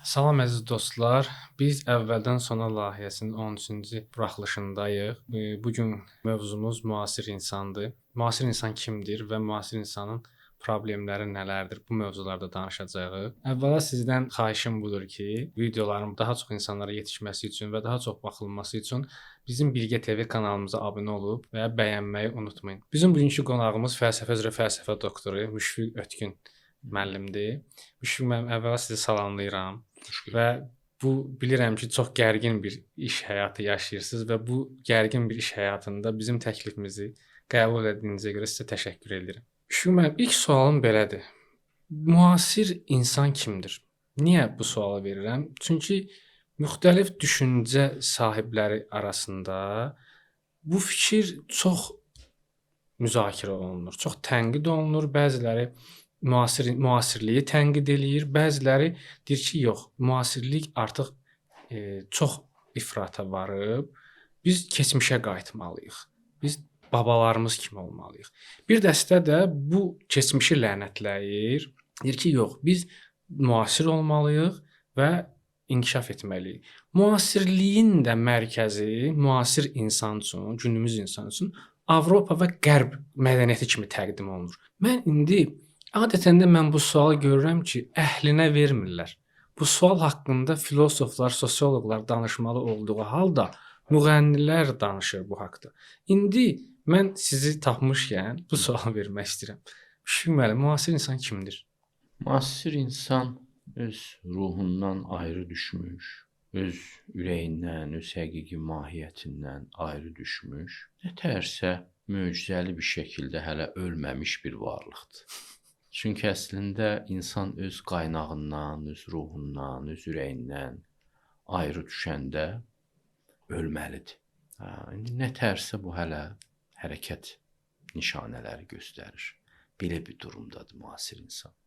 Salam əziz dostlar. Biz əvvəldən sona layihəsinin 13-cü buraxılışındayıq. Bu gün mövzumuz müasir insandır. Müasir insan kimdir və müasir insanın problemləri nələrdir? Bu mövzularda danışacağıq. Əvvəla sizdən xahişim budur ki, videolarım daha çox insanlara yetişməsi üçün və daha çox baxılması üçün bizim Bilgə TV kanalımıza abunə olub və bəyənməyi unutmayın. Bizim bugünkü qonağımız fəlsəfə üzrə fəlsəfə doktoru Müşfiq Ötkün müəllimdir. Müşfiq müəllim, əvvəla sizi salamlayıram. Və bu bilirəm ki, çox gərgin bir iş həyatı yaşayırsınız və bu gərgin bir iş həyatında bizim təklifimizi qəbul etdiyinizə görə sizə təşəkkür edirəm. Şu mənim ilk sualım belədir. Müasir insan kimdir? Niyə bu sualı verirəm? Çünki müxtəlif düşüncə sahibləri arasında bu fikir çox müzakirə olunur, çox tənqid olunur. Bəziləri müasirliyi tənqid eləyir, bəziləri deyir ki, yox, müasirlik artıq çox ifrata varıb. Biz keçmişə qayıtmalıyıq. Biz babalarımız kimi olmalıyıq. Bir dəstə də bu keçmişi lənətləyir. Deyir ki, yox, biz müasir olmalıyıq və inkişaf etməliyik. Müasirliyin də mərkəzi müasir insan üçün, günümüz insan üçün Avropa və Qərb mədəniyyəti kimi təqdim olunur. Mən indi adətən də bu sualı görürəm ki, əhlinə vermirlər. Bu sual haqqında filosoflar, sosioloqlar danışmalı olduğu halda müğənnilər danışır bu haqqda. İndi mən sizi tapmışkən bu sualı vermək istəyirəm. Müşfiq müəllim, müasir insan kimdir? Müasir insan öz ruhundan ayrı düşmüş, öz ürəyindən, öz həqiqi mahiyyətindən ayrı düşmüş, nətərsə möcüzəli bir şəkildə hələ ölməmiş bir varlıqdır. Çünki əslində insan öz qaynağından, öz ruhundan, öz ürəyindən ayrı düşəndə ölməlidir. İndi nətərsə bu hələ hərəkət nişanələri göstərir. Belə bir durumdadır müasir insan.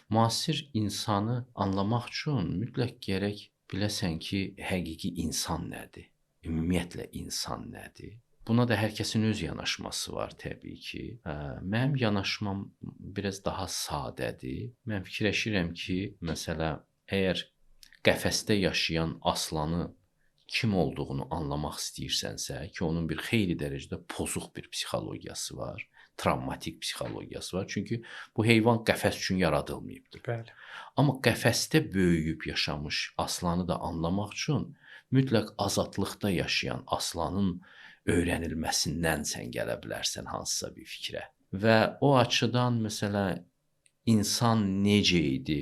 Müasir insanı anlamaq üçün mütləq gərək biləsən ki, həqiqi insan nədir? Ümumiyyətlə insan nədir? Buna da hər kəsin öz yanaşması var təbii ki. Mənim yanaşmam biraz daha sadədir. Mən fikirləşirəm ki, məsələn, əgər qəfəsdə yaşayan aslanı kim olduğunu anlamaq istəyirsənsə, ki, onun bir xeyli dərəcədə pozuq bir psixologiyası var, travmatik psixologiyası var. Çünki bu heyvan qəfəs üçün yaradılmayıbdır. Bəli. Amma qəfəsdə böyüyüb yaşamış aslanı da anlamaq üçün mütləq azadlıqda yaşayan aslanın öyrənilməsindən sən gələ bilərsən hansısa bir fikrə. Və o açıdan, məsələn, insan necə idi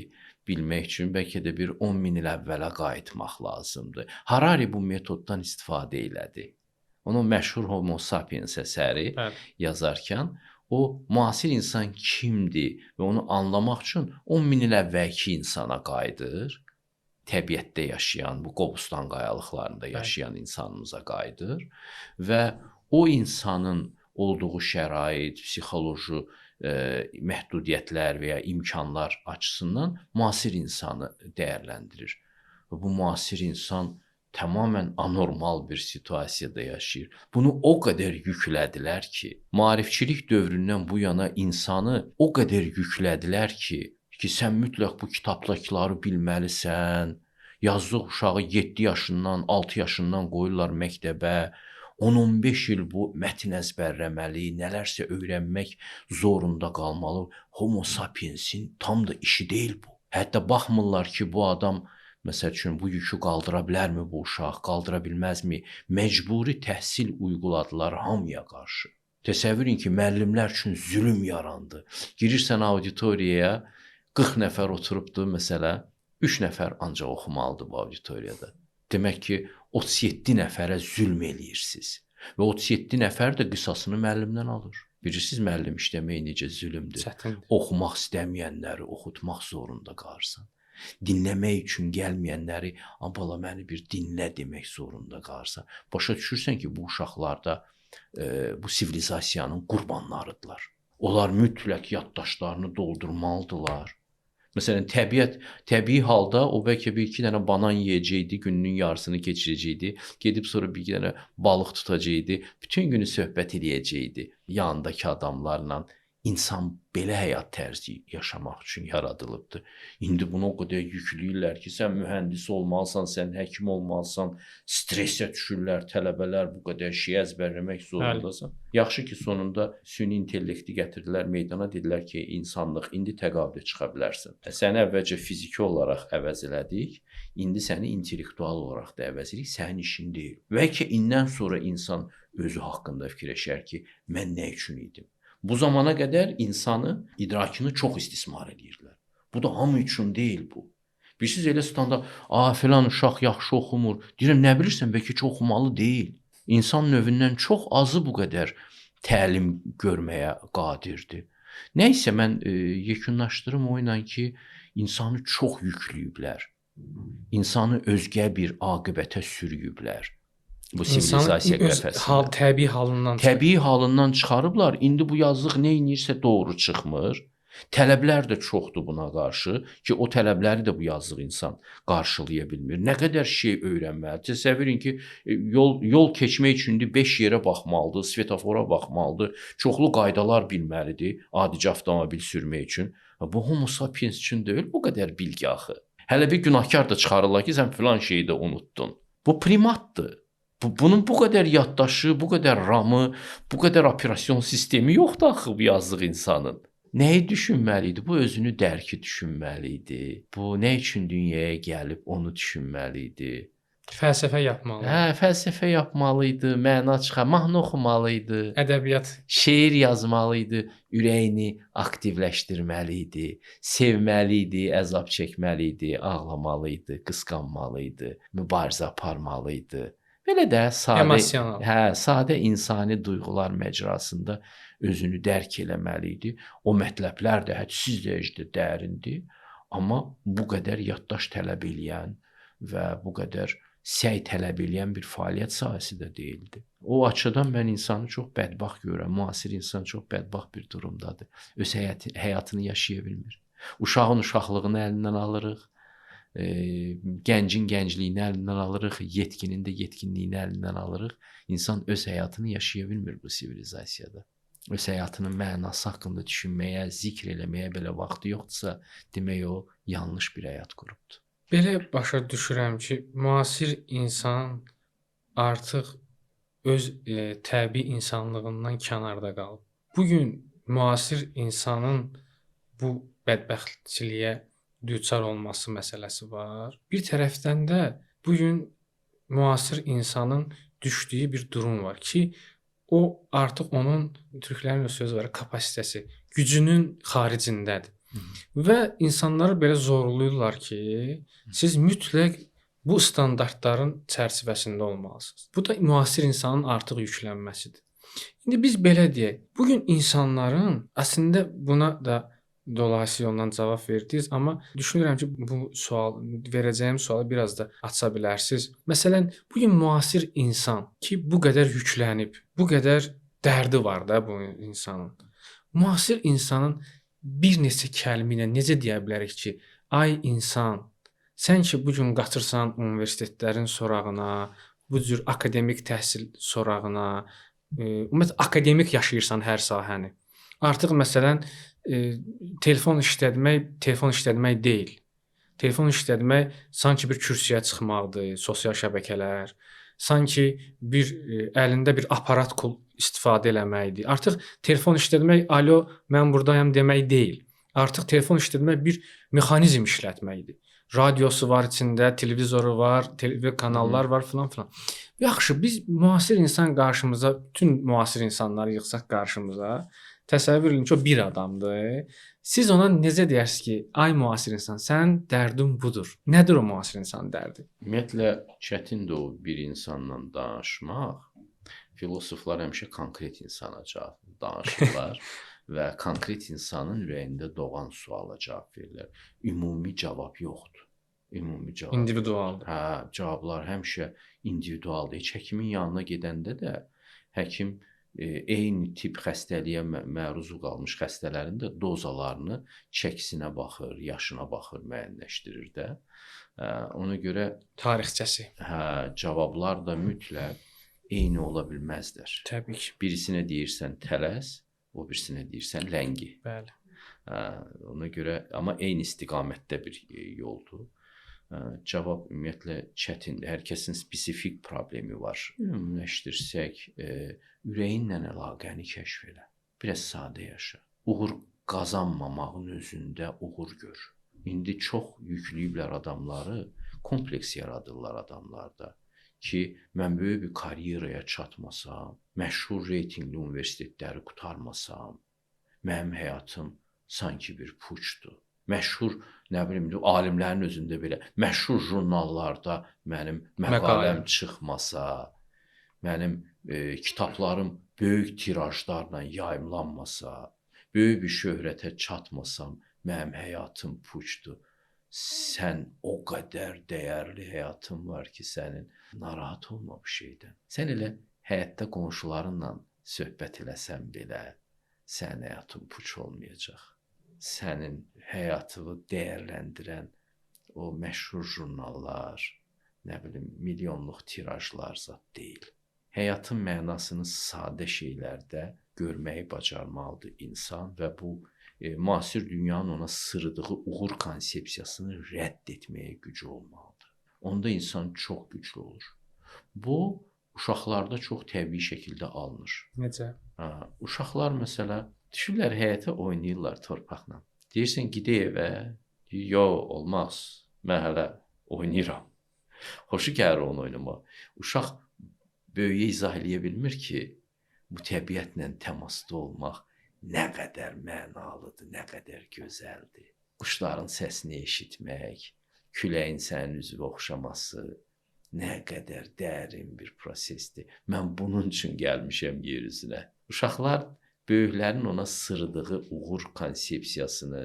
bilmək üçün bəlkə də bir 10 min il əvvələ qayıtmaq lazımdır. Harari bu metoddan istifadə elədi. Onun məşhur Homo sapiens əsəri yazarkən o müasir insan kimdir və onu anlamaq üçün 10 min il əvvəlki insana qayıdır. Təbiətdə yaşayan, bu Qobustan qayalıqlarında yaşayan insanımıza qayıdır və o insanın olduğu şərait, psixoloji məhdudiyyətlər və ya imkanlar açısından müasir insanı dəyərləndirir. Və bu müasir insan tamamilə anormal bir situasiyada yaşayır. Bunu o qədər yüklədilər ki, maarifçilik dövründən bu yana insanı o qədər yüklədilər ki, sən mütləq bu kitabdakiləri bilməlisən. Yazıq uşağı 7 yaşından, 6 yaşından qoyurlar məktəbə. 10-15 il bu mətn əzbərləməli, nələrsə öyrənmək zorunda qalmalı. Homo sapiensin tam da işi deyil bu. Hətta baxmırlar ki, bu adam, məsəl üçün, bu yükü qaldıra bilərmi bu uşaq, qaldıra bilməzmi? Məcburi təhsil uyguladılar hamıya qarşı. Təsəvvürün ki, müəllimlər üçün zülm yarandı. Girirsən auditoriyaya, 40 nəfər oturubdur, məsələ, 3 nəfər ancaq oxumalıdır bu auditoriyada. Demək ki, 37 nəfərə zülm eləyirsiniz. Və 37 nəfər də qisasını müəllimdən alır. Bilirsiniz, müəllim işləmək necə zülmdür. Çətindir. Oxumaq istəməyənləri oxutmaq zorunda qalırsan. Dinləmək üçün gəlməyənləri, bala məni bir dinlə demək zorunda qalırsan. Başa düşürsən ki, bu uşaqlar da bu sivilizasiyanın qurbanlarıdırlar. Onlar mütləq yaddaşlarını doldurmalıdırlar. Məsələn, təbii halda o bəlkə bir-iki dənə banan yeyəcəkdi, gününün yarısını keçirəcəkdi, gedib sonra bir-iki dənə balıq tutacaqdı, bütün günü söhbət eləyəcəkdi yanındakı adamlarla. İnsan belə həyat tərzi yaşamaq üçün yaradılıbdır. İndi bunu o qədər yükləyirlər ki, sən mühəndis olmalısan, sən həkim olmalısan, stressə düşürlər tələbələr, bu qədər şey əzbərləmək zorundasan. Yaxşı ki, sonunda süni intellekti gətirdilər meydana, dedilər ki, insanlıq indi təqaüdə çıxa bilərsən. Səni əvvəlcə fiziki olaraq əvəz elədik, indi səni intellektual olaraq da əvəz edirik, sənin işin deyil. Bəlkə indən sonra insan özü haqqında fikirləşər ki, mən nə üçün idim? Bu zamana qədər insanı, idrakını çox istismar edirdilər. Bu da hamı üçün deyil bu. Bilirsiniz, elə standa, filan uşaq yaxşı oxumur. Deyirəm, nə bilirsən, bəlkə heç oxumalı deyil. İnsan növündən çox azı bu qədər təlim görməyə qadirdir. Nəysə, mən yekunlaşdırım o ilə ki, insanı çox yükləyiblər. İnsanı özgə bir aqibətə sürüyüblər. Bu sivilizasiya qəfəsində. Təbii halından çıxarıblar. İndi bu yazıq nə edirsə doğru çıxmır. Tələblər də çoxdur buna qarşı ki, o tələbləri də bu yazıq insan qarşılaya bilmir. Nə qədər şey öyrənməlidir. Təsəvvür edin ki, yol keçmək üçün 5 yerə baxmalıdır, svetofora baxmalıdır, çoxlu qaydalar bilməlidir adicə avtomobil sürmək üçün. Bu homo sapiens üçün deyil, bu qədər bilgi axı. Hələ bir günahkar da çıxarırlar ki, sən filan şeyi də unuttun. Bu primatdır. Bunun bu qədər yaddaşı, bu qədər ramı, bu qədər operasyon sistemi yoxdur axı bu yazıq insanın. Nəyi düşünməli idi? Bu özünü dərki düşünməli idi. Bu nə üçün dünyaya gəlib onu düşünməli idi. Fəlsəfə yapmalı. Fəlsəfə yapmalı idi, məna çıxar, mahnı oxumalı idi, ədəbiyyat, şeir yazmalı idi, ürəyini aktivləşdirməli idi, sevməli idi, əzab çəkməli idi, ağlamalı idi, qısqanmalı idi, mübarizə aparmalı idi. Belə də sadə insani duyğular məcrasında özünü dərk eləməli idi. O mətləblər də hədsiz dərəcədə dərindir, amma bu qədər yaddaş tələb eləyən və bu qədər səy tələb eləyən bir fəaliyyət sahəsi də deyildi. O açıdan mən insanı çox bədbaxt görürəm. Müasir insan çox bədbaxt bir durumdadır. Öz həyatını yaşaya bilmir. Uşağın uşaqlığını əlindən alırıq. Gəncin gəncliyini əlindən alırıq, yetkinin də yetkinliyini əlindən alırıq. İnsan öz həyatını yaşaya bilmir bu sivilizasiyada. Öz həyatının mənası haqqında düşünməyə, zikr eləməyə belə vaxtı yoxdursa, demək o yanlış bir həyat qurubdur. Belə başa düşürəm ki, müasir insan artıq öz təbii insanlığından kənarda qalıb. Bugün müasir insanın bu bədbəxtçiliyə düçar olması məsələsi var. Bir tərəfdən də bugün müasir insanın düşdüyü bir durum var ki, o artıq onun, türklərin sözü var, kapasitəsi, gücünün xaricindədir. Və insanları belə zorlayırlar ki, siz mütləq bu standartların çərçivəsində olmalısınız. Bu da müasir insanın artıq yüklənməsidir. İndi biz belə deyək, bugün insanların əslində buna da dolayısı yoldan cavab verdiniz, amma düşünürəm ki, bu verəcəyim sualı biraz da aça bilərsiniz. Məsələn, bugün müasir insan ki, bu qədər yüklənib, bu qədər dərdi var da bu insanın. Müasir insanın bir neçə kəlmə ilə necə deyə bilərik ki, ay insan, sən ki bu gün qaçırsan universitetlərin sorağına, bu cür akademik təhsil sorağına, ümumiyyətlə akademik yaşayırsan hər sahəni. Artıq məsələn telefon işlətmək deyil. Telefon işlətmək sanki bir kürsüyə çıxmaqdır, sosial şəbəkələr, sanki bir əlində bir aparat istifadə eləməkdir. Artıq telefon işlətmək, alo, mən buradayam demək deyil. Artıq telefon işlətmək bir mexanizm işlətməkdir. Radiosu var içində, televizoru var, TV kanallar var filan filan. Yaxşı, biz müasir insan qarşımıza, bütün müasir insanları yığsaq qarşımıza, təsəvvür edin ki, o bir adamdır. Siz ona necə deyərsiniz ki, ay müasir insan, sənin dərdin budur. Nədir o müasir insanın dərdi? Ümumiyyətlə, çətindir o bir insanla danışmaq. Filosoflar həmişə konkret insana danışırlar və konkret insanın ürəyində doğan suala cavab verirlər. Ümumi cavab yoxdur. Ümumi cavab. İndividualdır. Cavablar həmişə individualdır. Heç həkimin yanına gedəndə də həkim eyni tip xəstəliyə məruz qalmış xəstələrin də dozalarını çəkisinə baxır, yaşına baxır, müəyyənləşdirir də. Ona görə tarixçəsi. Cavablar da mütləq eyni ola bilməzlər. Təbii ki. Birisinə deyirsən tələs, o birisinə deyirsən ləngi. Bəli. Ona görə amma eyni istiqamətdə bir yoldur. Cavab ümumiyyətlə çətindir. Hər kəsin spesifik problemi var. Ümumiləşdirsək, ürəyinlə əlaqəni kəşf elə. Biraz sadə yaşa. Uğur qazanmamağın özündə uğur gör. İndi çox yükləyiblər adamları, kompleks yaradırlar adamlarda ki, mən böyük bir karyeraya çatmasam, məşhur reytinqli universitetləri qurtarmasam, mənim həyatım sanki bir puçdur. Məşhur, nə bilim, alimlərin özündə belə məşhur jurnallarda mənim məqaləm çıxmasa, mənim kitablarım böyük tirajlarla yayımlanmasa, böyük bir şöhrətə çatmasam, mənim həyatım puçdur. Sən o qədər dəyərli həyatın var ki, sənin narahat olma bu şeydən. Sən elə həyatda qonşularınla söhbət eləsən belə, sənin həyatın puç olmayacaq. Sənin həyatını dəyərləndirən o məşhur jurnallar, nə bilim, milyonluq tirajlar zad deyil. Həyatın mənasını sadə şeylərdə görməyi bacarmalıdır insan və bu müasir dünyanın ona sırıdığı uğur konsepsiyasını rədd etməyə gücü olmalıdır. Onda insan çox güclü olur. Bu, uşaqlarda çox təbii şəkildə alınır. Necə? Uşaqlar məsələ düşürlər həyətə oynayırlar torpaqla. Deyirsən gedək evə, deyir, yox, olmaz, mən hələ oynayıram. Xoşu gəlir onu oynamaq. Uşaq böyüyə izah eləyə bilmir ki, bu təbiətlə təmasda olmaq nə qədər mənalıdır, nə qədər gözəldir. Quşların səsini eşitmək, küləyin sənin üzvə oxşaması nə qədər dərin bir prosesdir. Mən bunun üçün gəlmişəm yer üzünə. Uşaqlar böyüklərin ona sırdığı uğur konsepsiyasını,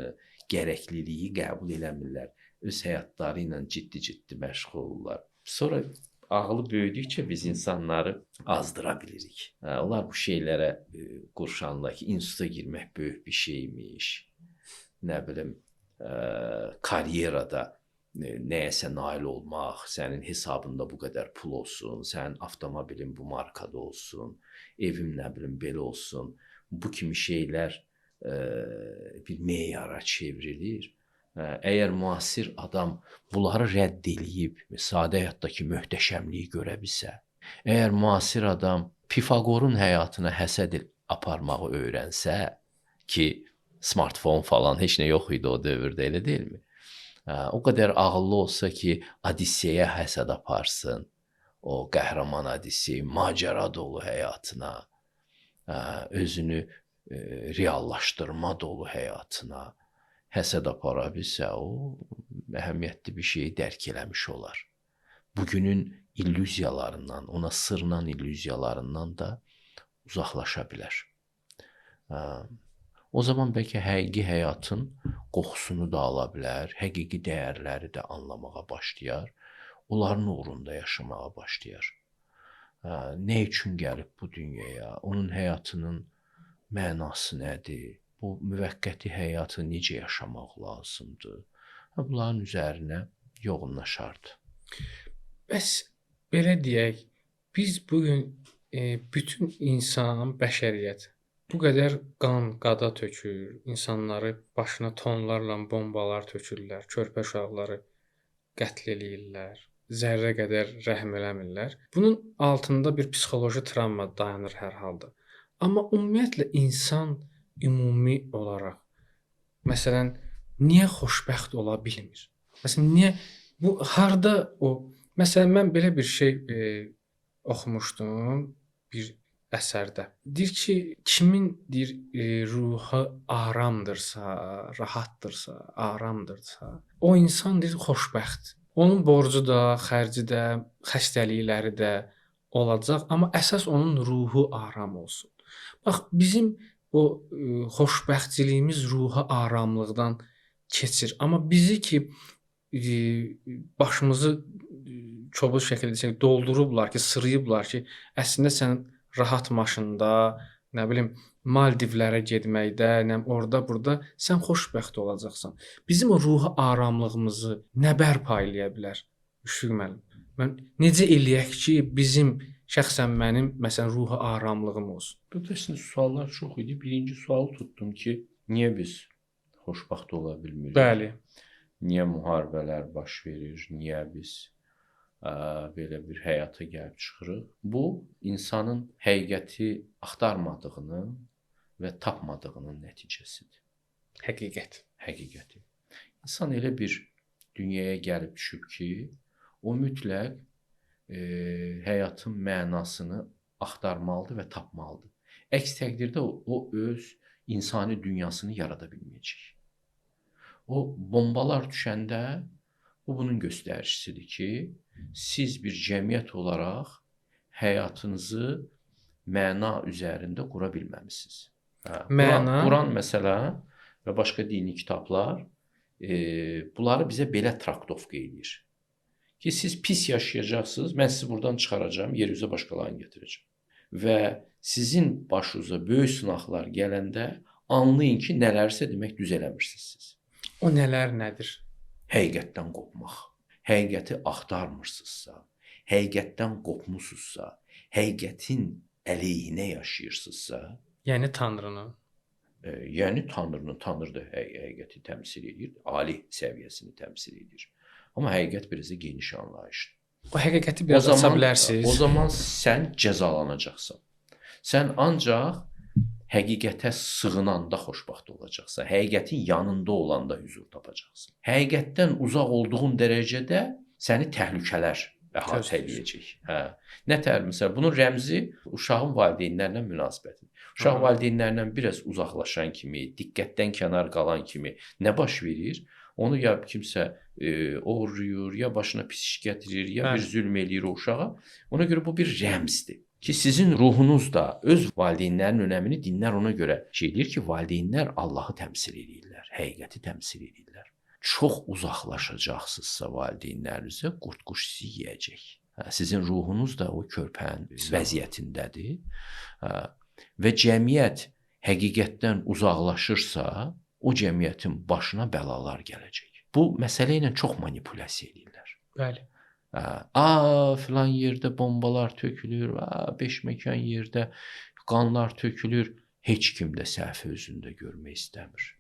gərəkliliyi qəbul eləmirlər. Öz həyatları ilə ciddi-ciddi məşğul olurlar. Sonra ağlı böyüdükcə biz insanları azdıra bilirik. Onlar bu şeylərə qurşanırlar ki, instituta girmək böyük bir şeymiş. Nə bilim, karyerada nəyəsə nail olmaq, sənin hesabında bu qədər pul olsun, sənin avtomobilin bu markada olsun, evim nə bilim belə olsun. Bu kimi şeylər bir meyara çevrilir. Əgər müasir adam bunları rədd eləyib, sadə həyatdakı möhtəşəmliyi görə bilsə, əgər müasir adam Pifaqorun həyatına həsəd aparmağı öyrənsə, ki, smartfon falan heç nə yox idi o dövrdə, elə deyilmi? O qədər ağıllı olsa ki, Odisseyə həsəd aparsın, o qəhrəman Odissey, macəra dolu həyatına, özünü reallaşdırma dolu həyatına həsəd apara bilsə, o əhəmiyyətli bir şeyi dərk eləmiş olar. Bugünün illüziyalarından, ona sırnan illüziyalarından da uzaqlaşa bilər. O zaman bəlkə həqiqi həyatın qoxusunu da ala bilər, həqiqi dəyərləri də anlamağa başlayar, onların uğrunda yaşamağa başlayar. Nə üçün gəlib bu dünyaya, onun həyatının mənası nədir? Bu müvəqqəti həyatı necə yaşamaq lazımdır? Bunların üzərinə yoğunlaşardı. Bəs belə deyək, biz bugün bütün insan, bəşəriyyət bu qədər qan, qada tökür, insanları başına tonlarla bombalar tökürlər, körpə uşaqları qətl eləyirlər, zərrə qədər rəhm eləmirlər. Bunun altında bir psixoloji travma dayanır hər halda. Amma ümumiyyətlə insan ümumi olaraq, məsələn, niyə xoşbəxt ola bilmir? Məsələn, niyə bu harda o? Məsələn, mən belə bir şey oxumuşdum bir əsərdə. Deyir ki, kimin ruhu aramdırsa, rahatdırsa, aramdırsa, o insan deyir xoşbəxt. Onun borcu da, xərci də, xəstəlikləri də olacaq, amma əsas onun ruhu aram olsun. Bax, bizim o xoşbəxtçiliyimiz ruha aramlıqdan keçir. Amma bizi ki başımızı kobud şəkildə doldurublar ki, sırıyıblar ki, əslində sən rahat maşında, nə bilim, Maldivlərə getməkdə, orada, burada sən xoşbəxt olacaqsan. Bizim o ruha aramlığımızı nə bərpa eləyə bilər? Müşfiq müəllim, mən necə eləyək ki, bizim Şəxsən mənim məsələn ruhi aramlığım olsun. Burada əslində suallar çox idi. Birinci sualı tutdum ki, niyə biz xoşbəxt ola bilmirik? Bəli. Niyə müharibələr baş verir? Niyə biz belə bir həyata gəlib çıxırıq? Bu insanın həqiqəti axtarmadığının və tapmadığının nəticəsidir. Həqiqət. Həqiqəti. İnsan elə bir dünyaya gəlib düşüb ki, o mütləq həyatın mənasını axtarmalıdır və tapmalıdır. Əks təqdirdə o öz insani dünyasını yarada bilməyəcək. O bombalar düşəndə bu bunun göstəricisidir ki, siz bir cəmiyyət olaraq həyatınızı məna üzərində qura bilməmisiniz. Məna Quran məsələn və başqa dini kitablar bunları bizə belə traktovka edir. Ki siz pis yaşayacaqsınız, mən sizi buradan çıxaracağam, yer üzə başqalarını gətirəcəm. Və sizin başınıza böyük sınaqlar gələndə anlayın ki, nələrsə demək düz eləmirsiniz siz. o nələr nədir? Həqiqətdən qopmaq. Həqiqəti axtarmırsınızsa, həqiqətdən qopmusunuzsa, həqiqətin əleyhinə yaşayırsınızsa, Yəni Tanrını. Yəni Tanrı da həqiqəti təmsil edir, ali səviyyəsini təmsil edir. Amma həqiqət biraz da geniş anlayışdır. O həqiqəti biraz aça bilərsiniz. O zaman sən cəzalanacaqsan. Sən ancaq həqiqətə sığınanda xoşbəxt olacaqsan. Həqiqətin yanında olanda huzur tapacaqsan. Həqiqətdən uzaq olduğun dərəcədə səni təhlükələr əhatə edəcək. Nətər məsələn, bunun rəmzi uşağın valideynlərlə münasibətidir. Uşaq valideynlərlə biraz uzaqlaşan kimi, diqqətdən kənar qalan kimi nə baş verir? Onu ya kimsə oğurlayır, ya başına pis iş gətirir, ya bir zülm eləyir o uşağa. Ona görə bu bir rəmzdir. Ki sizin ruhunuz da öz valideynlərin önəmini dinlər ona görə deyir ki, valideynlər Allahı təmsil edirlər, həqiqəti təmsil edirlər. Çox uzaqlaşacaqsınızsa valideynlərinizə qurd-quş sizi yeyəcək. Sizin ruhunuz da o körpənin vəziyyətindədir. Və cəmiyyət həqiqətdən uzaqlaşırsa, o cəmiyyətin başına bəlalar gələcək. Bu məsələ ilə çox manipulyasiya edirlər. Bəli. Filan yerdə bombalar tökülür, beşməkan yerdə qanlar tökülür. Heç kim də səhvi özündə görmək istəmir.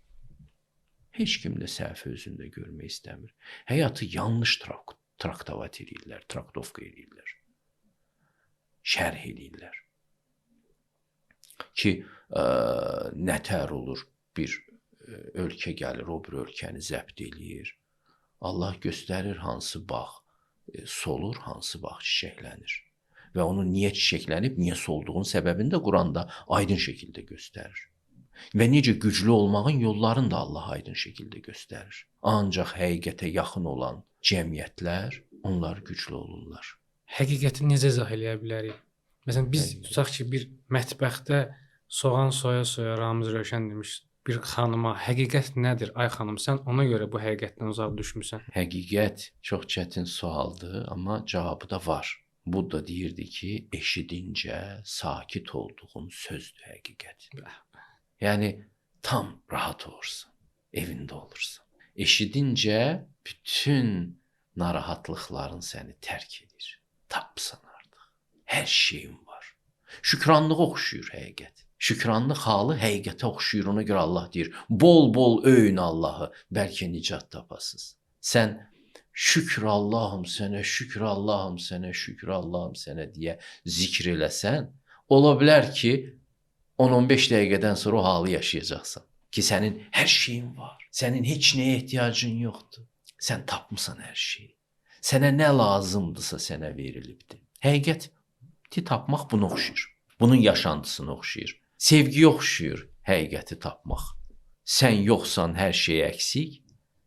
Heç kim də səhvi özündə görmək istəmir. Həyatı yanlış traktavat edirlər, traktovka edirlər. Şərh edirlər. Ki, nətər olur bir ölkə gəlir, o bir ölkəni zəbt eləyir. Allah göstərir hansı bağ solur, hansı bağ çiçəklənir. Və onun niyə çiçəklənib, niyə solduğun səbəbini də Quranda aydın şəkildə göstərir. Və necə güclü olmağın yollarını da Allah aydın şəkildə göstərir. Ancaq həqiqətə yaxın olan cəmiyyətlər, onlar güclü olurlar. Həqiqəti necə izah eləyə bilərik? Məsələn, biz tutaq ki, bir mətbəxdə soğan soya-soya Ramiz Rövşən demiş bir xanıma həqiqət nədir? Ay xanım, sən ona görə bu həqiqətdən uzaq düşmüsən. Həqiqət çox çətin sualdır, amma cavabı da var. Budda deyirdi ki, eşidincə sakit olduğun sözdür həqiqət. Yəni tam rahat olursan, evində olursan. Eşidincə bütün narahatlıqların səni tərk edir. Tapsan artıq. Hər şeyin var. Şükranlığa oxşuyur həqiqət. Şükranlıq halı həqiqətə oxşuyur. Ona görə Allah deyir, bol-bol öyün Allahı, bəlkə nicat tapasınız. Sən şükür Allahım sənə, şükür Allahım sənə, şükür Allahım sənə deyə zikr eləsən, ola bilər ki, 10-15 dəqiqədən sonra o halı yaşayacaqsan. Ki, sənin hər şeyin var. Sənin heç nəyə ehtiyacın yoxdur. Sən tapmısan hər şeyi. Sənə nə lazımdırsa sənə verilibdir. Həqiqəti tapmaq buna oxşuyur. Bunun yaşantısına oxşuyur. Sevgiyə oxşuyur həqiqəti tapmaq. Sən yoxsan, hər şey əksik.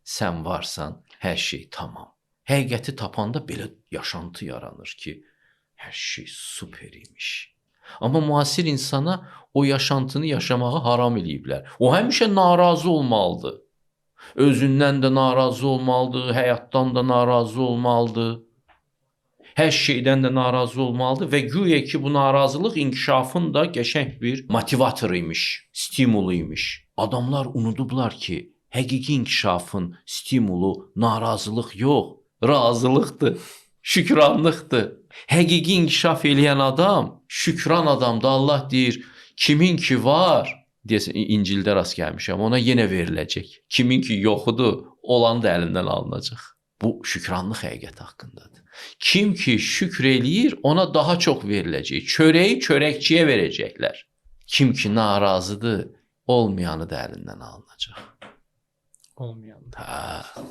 Sən varsan, hər şey tamam. Həqiqəti tapanda belə yaşantı yaranır ki, hər şey super imiş. Amma müasir insana o yaşantını yaşamağı haram eləyiblər. O həmişə narazı olmalıdır. Özündən də narazı olmalıdır, həyatdan da narazı olmalıdır. Hər şeydən də narazı olmalıdır və güya ki, bu narazılıq inkişafın da qəşəng bir motivatoru imiş, stimulu imiş. Adamlar unudublar ki, həqiqi inkişafın stimulu narazılıq yox, razılıqdır, şükranlıqdır. Həqiqi inkişaf eləyən adam şükran adamdır. Allah deyir, kimin ki var, deyəsən İncildə rast gəlmişəm, ona yenə veriləcək. Kimin ki yoxudur, olan da əlindən alınacaq. Bu şükranlıq həqiqət haqqındadır. Kim ki şükr eləyir, ona daha çox veriləcək. Çörəyi çörəkçiyə verəcəklər. Kim ki narazıdır, olmayanı da əlindən alınacaq. Olmayanda. Hə,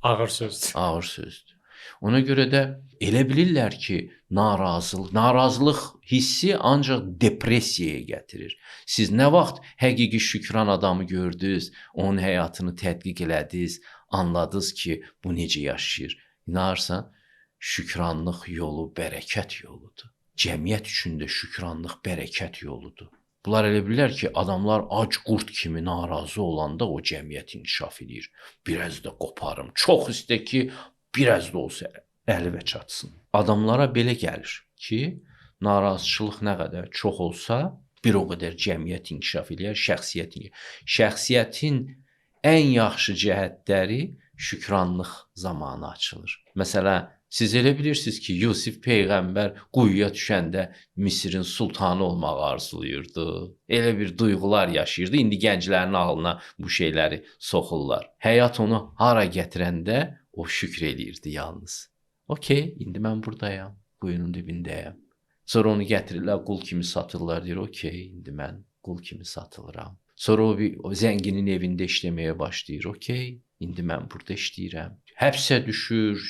Ağır sözdür. ağır sözdür. Ona görə də elə bilirlər ki, narazılıq hissi ancaq depressiyaya gətirir. Siz nə vaxt həqiqi şükran adamı gördünüz, onun həyatını tədqiq elədiniz, anladınız ki, bu necə yaşayır. İnanırsan, şükranlıq yolu bərəkət yoludur. Cəmiyyət üçün də şükranlıq bərəkət yoludur. Bunlar elə bilirlər ki, adamlar ac qurd kimi narazı olanda o cəmiyyət inkişaf edir. Biraz da qoparım. Çox istə ki, biraz da olsa əli çatsın. Adamlara belə gəlir ki, narazıçılıq nə qədər çox olsa, bir o qədər cəmiyyət inkişaf edir, şəxsiyyətin ən yaxşı cəhətləri şükranlıq zamanı açılır. Məsələn, siz elə bilirsiniz ki, Yusif peyğəmbər quyuya düşəndə Misirin sultanı olmağı arzulayırdı. Elə bir duyğular yaşayırdı. İndi gənclərin ağlına bu şeyləri soxurlar. Həyat onu hara gətirəndə o şükr eləyirdi yalnız. Okey, indi mən buradayam, quyunun dibindəyəm. Sonra onu gətirirlər, qul kimi satırlar, deyir, okey, indi mən qul kimi satılıram. Sonra o zənginin evində işləməyə başlayır, okey, indi mən burada işləyirəm. Həbsə düşür,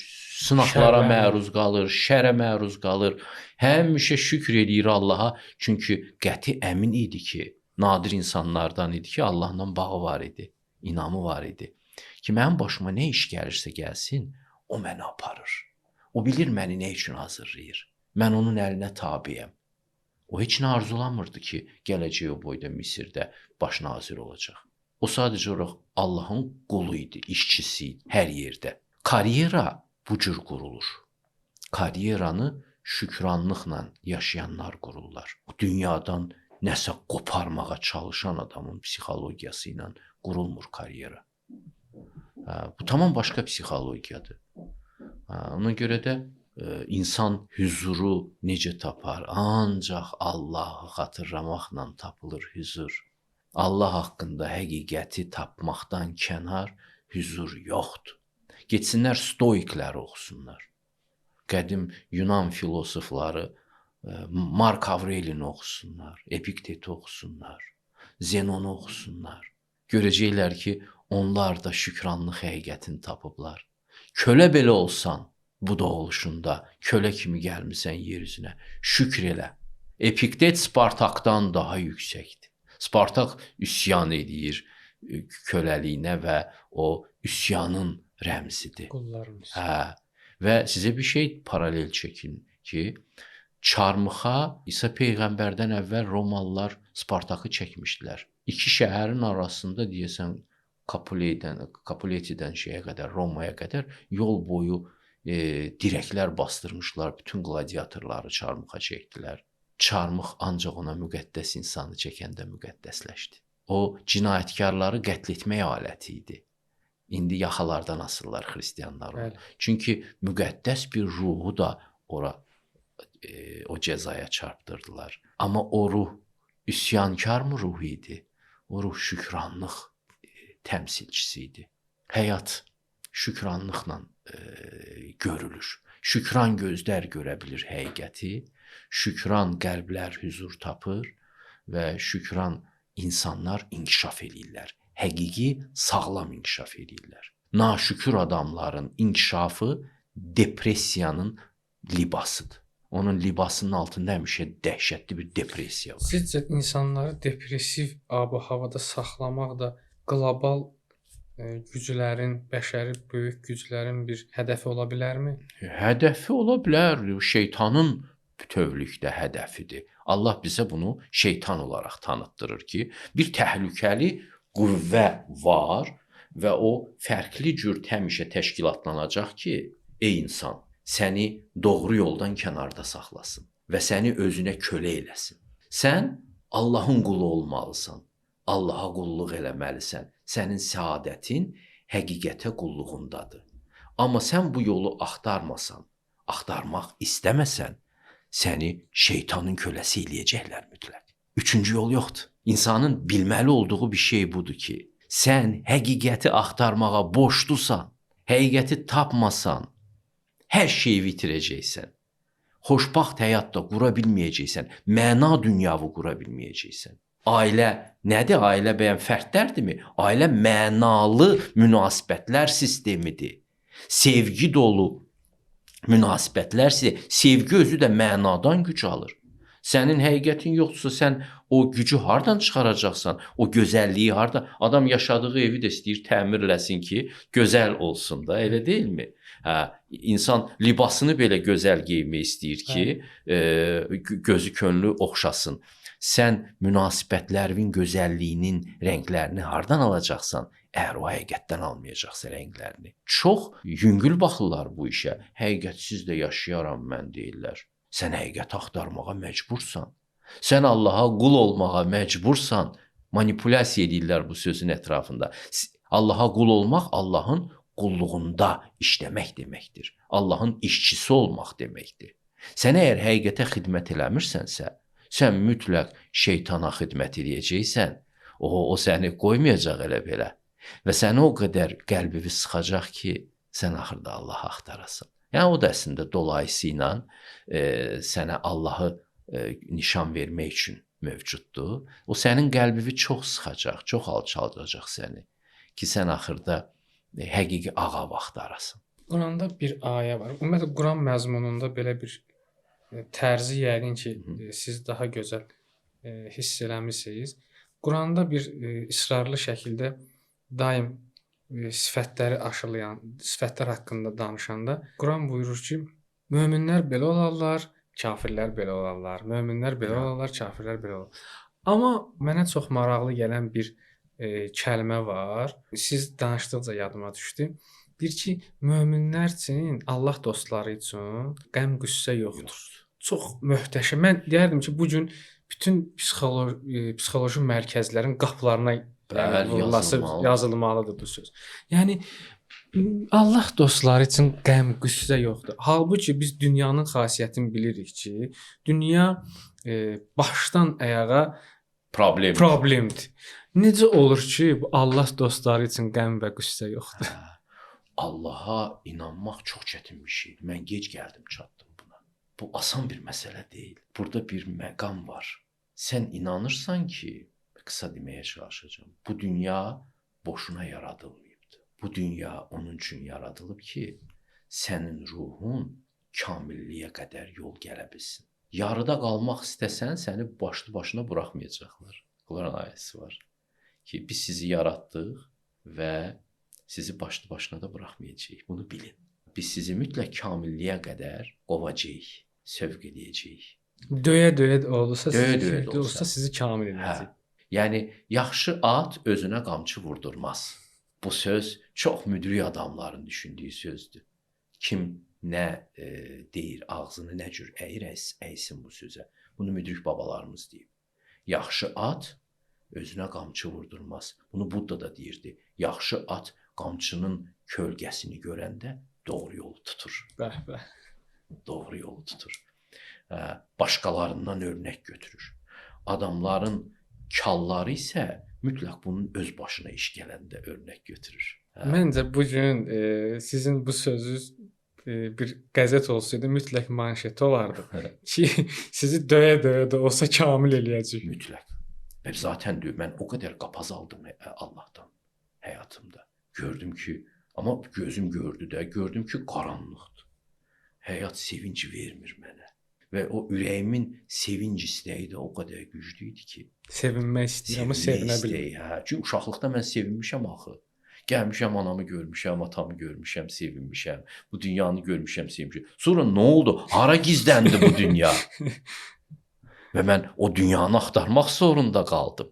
sınaqlara məruz qalır, şərə məruz qalır. Həmişə şükr eləyir Allaha, çünki qəti əmin idi ki, nadir insanlardan idi ki, Allahla bağı var idi, inamı var idi. Ki, mənim başıma nə iş gəlirsə gəlsin, o məni aparır. O bilir məni nə üçün hazırlayır. Mən onun əlinə tabiyəm. O heç nə arzulamırdı ki, gələcək o boyda Misirdə baş nazir olacaq. O sadəcə olaraq Allahın qulu idi, işçisi idi hər yerdə. Karyera bu cür qurulur. Karyeranı şükranlıqla yaşayanlar qururlar. Dünyadan nəsə qoparmağa çalışan adamın psixologiyası ilə qurulmur karyera. Bu tamam başqa psixologiyadır. Ona görə də insan hüzuru necə tapar? Ancaq Allahı xatırlamaqla tapılır hüzur. Allah haqqında həqiqəti tapmaqdan kənar hüzur yoxdur. Getsinlər stoikləri oxusunlar. Qədim Yunan filosofları Mark Aureliəni oxusunlar, Epikteti oxusunlar, Zenonu oxusunlar. Görəcəklər ki, onlar da şükranlıq həqiqətini tapıblar. Kölə belə olsan, bu doğuluşunda kölə kimi gəlmisən yer üzünə, şükr elə. Epiktet Spartakdan daha yüksəkdir. Spartak üsyan edir köləliyinə və o üsyanın rəmzidir. Qulların üstü. Hə. Və sizə bir şey paralel çəkin ki, çarmıxa İsa peyğəmbərdən əvvəl Romalılar Spartakı çəkmişdilər. İki şəhərin arasında deyəsən Kapuletidən şeyə qədər, Romaya qədər yol boyu dirəklər bastırmışlar, bütün qladiatorları çarmıxa çəkdilər. Çarmıx ancaq ona müqəddəs insanı çəkəndə müqəddəsləşdi. O cinayətkarları qətl etmək aləti idi. İndi yaxalardan asırlar xristianlar onu. Çünki müqəddəs bir ruhu da ora o cəzaya çarpdırdılar. Amma o ruh üsyankar mı ruh idi? O ruh şükranlıq təmsilçisi idi. Həyat şükranlıqla görülür. Şükran gözlər görə bilir həqiqəti. Şükran qəlblər hüzur tapır və şükran insanlar inkişaf eləyirlər. Həqiqi sağlam inkişaf eləyirlər. Naşükür adamların inkişafı depressiyanın libasıdır. Onun libasının altında həmişə dəhşətli bir depressiya var. Sizcə insanları depressiv ab-havada saxlamaq da qlobal güclərin, bəşəri böyük güclərin bir hədəfi ola bilərmi? Hədəfi ola bilər. Şeytanın bütövlükdə hədəfidir. Allah bizə bunu şeytan olaraq tanıtdırır ki, bir təhlükəli qüvvə var və o fərqli cür həmişə təşkilatlanacaq ki, ey insan, səni doğru yoldan kənarda saxlasın və səni özünə kölə eləsin. Sən Allahın qulu olmalısan. Allaha qulluq eləməlisən. Sənin səadətin həqiqətə qulluğundadır. Amma sən bu yolu axtarmasan, axtarmaq istəməsən, səni şeytanın köləsi eləyəcəklər mütləq. Üçüncü yol yoxdur. İnsanın bilməli olduğu bir şey budur ki, sən həqiqəti axtarmağa borclusan, həqiqəti tapmasan, hər şeyi itirəcəksən. Xoşbəxt həyat da qura bilməyəcəksən, məna dünyavı qura bilməyəcəksən. Ailə nədir? Ailə bəyən fərdlərdirmi? Ailə mənalı münasibətlər sistemidir. Sevgi dolu münasibətlər sistemi. Sevgi özü də mənadan güc alır. Sənin həqiqətin yoxdursa, sən o gücü hardan çıxaracaqsan? O gözəlliyi hardan? Adam yaşadığı evi də istəyir təmir eləsin ki, gözəl olsun da, elə deyilmi? İnsan libasını belə gözəl geymək istəyir ki, gözü könlü oxşasın. Sən münasibətlərin gözəlliyinin rənglərini hardan alacaqsan? Əgər o həqiqətdən almayacaqsa rənglərini. Çox yüngül baxırlar bu işə. Həqiqətsiz də yaşayaram mən deyirlər. Sən həqiqəti axtarmağa məcbursan. Sən Allaha qul olmağa məcbursan. Manipulyasiya edirlər bu sözün ətrafında. Allaha qul olmaq Allahın qulluğunda işləmək deməkdir. Allahın işçisi olmaq deməkdir. Sən əgər həqiqətə xidmət eləmirsənsə, sən mütləq şeytana xidmət edəcəksən. O səni qoymayacaq elə belə. Və səni o qədər qəlbini sıxacaq ki, sən axırda Allahı axtarasan. Yəni o da əslində dolayısıyla sənə Allahı nişan vermək üçün mövcuddur. O sənin qəlbini çox sıxacaq, çox alçaldacaq səni ki, sən axırda həqiqi ağav axtarasan. Quranda bir ayə var. Ümumiyyətlə Quran məzmununda belə bir tərzi yəqin ki, siz daha gözəl hiss eləmisiniz. Quranda bir israrlı şəkildə daim sifətləri aşılayan, sifətlər haqqında danışanda Quran buyurur ki, möminlər belə olarlar, kafirlər belə olarlar. Möminlər belə olarlar, kafirlər belə olarlar. Amma mənə çox maraqlı gələn bir kəlmə var. Siz danışdıqca yadıma düşdü. Deyir ki, möminlər üçün, Allah dostları üçün qəm qüssə yoxdur. Çox möhtəşəm. Mən deyərdim ki, bu gün bütün psixoloji mərkəzlərin qapılarına yazılmalıdır bu söz. Yəni Allah dostları üçün qəm, qüssə yoxdur. Halbuki biz dünyanın xasiyyətini bilirik ki, dünya başdan ayağa problemdir. Necə olur ki, bu Allah dostları üçün qəm və qüssə yoxdur? Allaha inanmaq çox çətin bir şeydir. Mən gec gəldim, çatdım buna. Bu asan bir məsələ deyil. Burada bir məqam var. Sən inanırsan ki, qısa deməyə çalışacağam. Bu dünya boşuna yaradılmayıbdı. Bu dünya onun üçün yaradılıb ki, sənin ruhun kamilliyə qədər yol gələ bilsin. Yarıda qalmaq istəsən, səni başlı başına buraxmayacaqlar. Quran ayəsi var ki, biz sizi yaratdıq və sizi başlı başına da buraxmayacağıq. Bunu bilin. Biz sizi mütləq kamilliyə qədər qovacağıq, sövq edəcəyik. Döyə-döyə olsa sizi kamil edəcək. Yəni, yaxşı at özünə qamçı vurdurmaz. Bu söz çox müdrik adamların düşündüyü sözdür. Kim nə deyir, ağzını nə cür əysin bu sözə. Bunu müdrik babalarımız deyib. Yaxşı at özünə qamçı vurdurmaz. Bunu Budda da deyirdi. Yaxşı at qamçının kölgəsini görəndə doğru yolu tutur. Bəh. Doğru yolu tutur. Başqalarından örnək götürür. Adamların kalları isə mütləq bunun öz başına iş gələndə örnək götürür. Məncə bu gün sizin bu sözünüz bir qəzet olsaydı mütləq manşeti olardı ki, sizi döyə-döyə də olsa kamil eləyəcək. Mütləq. Və zaten mən o qədər qapaz aldım Allahdan həyatımda. Gördüm ki, amma gözüm gördü də, gördüm ki, qaranlıqdır. Həyat sevinci vermir mənə. Və o ürəyimin sevinc istəyi də o qədər güclü idi ki, sevinmək istəyir, amma sevinə bilir. Çünki uşaqlıqda mən sevinmişəm axı. Gəlmişəm, anamı görmüşəm, atamı görmüşəm, sevinmişəm. Bu dünyanı görmüşəm, sevinmişəm. Sonra nə oldu? Hara gizləndi bu dünya? Və mən o dünyanı axtarmaq zorunda qaldım.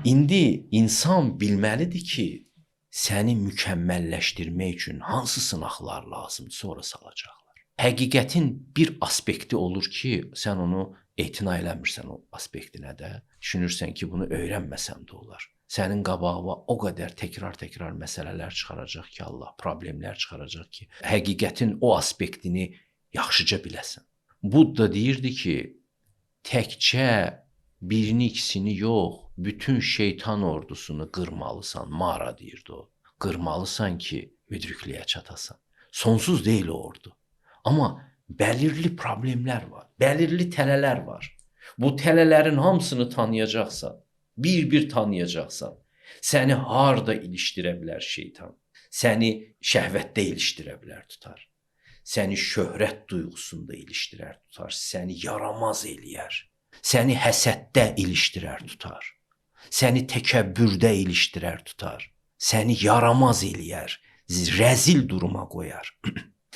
İndi insan bilməlidir ki, səni mükəmməlləşdirmək üçün hansı sınaqlar lazımdır, sonra salacaqlar. Həqiqətin bir aspekti olur ki, sən onu etina eləmirsən o aspektinə də. Düşünürsən ki, bunu öyrənməsəm də olar. Sənin qabağına o qədər təkrar məsələlər çıxaracaq ki, Allah, problemlər çıxaracaq ki, həqiqətin o aspektini yaxşıca biləsən. Budda deyirdi ki, təkcə birini, ikisini yox, bütün şeytan ordusunu qırmalısan, Mara deyirdi o. Qırmalısan ki, müdriklüyə çatasan. Sonsuz deyil o ordu. Amma bəlirli problemlər var, bəlirli tələlər var. Bu tələlərin hamısını tanıyacaqsan, bir tanıyacaqsan, səni harda ilişdirə bilər şeytan? Səni şəhvətdə ilişdirə bilər, tutar. Səni şöhrət duyğusunda ilişdirər, tutar. Səni yaramaz eləyər. Səni həsəddə ilişdirər, tutar. Səni təkəbbürdə ilişdirər, tutar. Səni yaramaz eləyər, rəzil duruma qoyar.